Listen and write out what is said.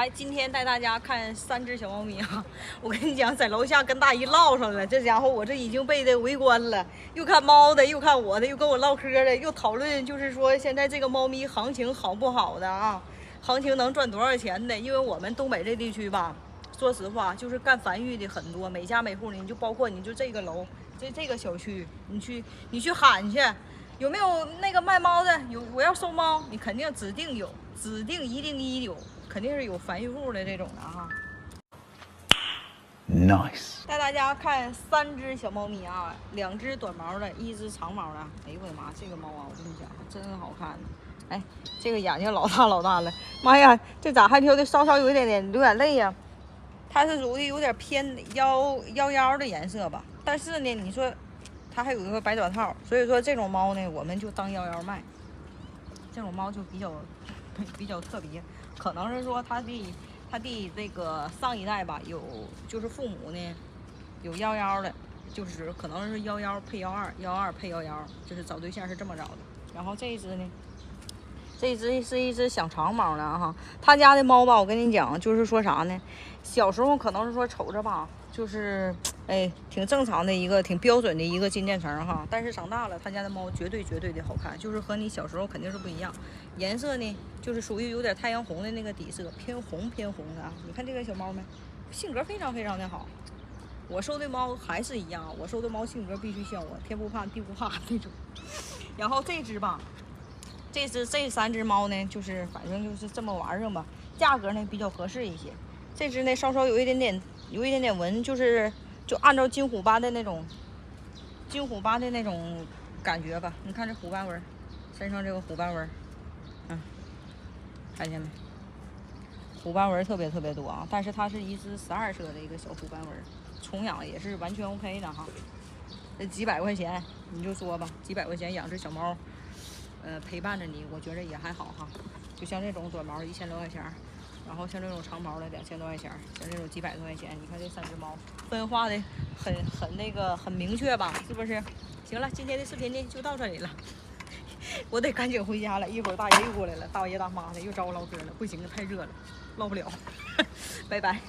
来，今天带大家看3只小猫咪啊！我跟你讲，在楼下跟大姨唠上了，这家伙我这已经被围观了，又看猫的，又看我的，又跟我唠嗑的，又讨论，就是说现在这个猫咪行情好不好的啊？行情能赚多少钱的？因为我们东北这地区吧，说实话就是干繁育的很多，每家每户呢，你就包括你就这个楼，这个小区，你去喊去。有没有那个卖猫的？有，我要收猫，你肯定指定有，一定有，肯定是有繁育户的这种的哈。Nice。带大家看3只小猫咪啊，2只短毛的，1只长毛的。哎呦我的妈，这个猫啊，我跟你讲，真好看。哎，这个眼睛老大了，妈呀，这咋还挑的稍稍有点流眼泪呀？它是属于有点偏妖的颜色吧，但是呢，你说。它还有一个白短套，所以说这种猫呢，我们就当妖卖。这种猫就比较特别，可能是说它的这个上一代吧，就是父母呢有妖的，就是可能是妖配12配11，就是找对象是这么找的。然后这一只呢，这一只是一只小长毛的哈。他家的猫吧，我跟你讲，就是说啥呢？小时候可能是说瞅着吧。就是挺正常的一个挺标准的一个金渐层哈，但是长大了，他家的猫绝对的好看，就是和你小时候肯定是不一样。颜色呢，就是属于有点太阳红的那个底色，偏红的啊。你看这个小猫们，性格非常的好。我收的猫还是一样，我收的猫性格必须像我，天不怕地不怕那种。然后这只吧，这3只猫呢，就是反正就是这么玩意儿吧，价格呢比较合适一些。这只呢稍稍有一点点纹，就按照金虎斑的那种感觉吧。你看这虎斑纹，身上这个虎斑纹，看见没？虎斑纹特别多啊！但是它是一只12色的一个小虎斑纹，宠养也是完全 OK 的哈。这几百块钱，你就说吧，几百块钱养只小猫，陪伴着你，我觉得也还好哈。就像这种短毛1000多块钱。然后像这种长毛的2000多块钱，像这种几百多块钱，你看这3只猫分化的很明确吧？是不是？行了，今天的视频呢就到这里了，我得赶紧回家了，一会儿大爷又过来了，大爷大妈的又找我唠嗑了，不行了，太热了，唠不了，拜拜。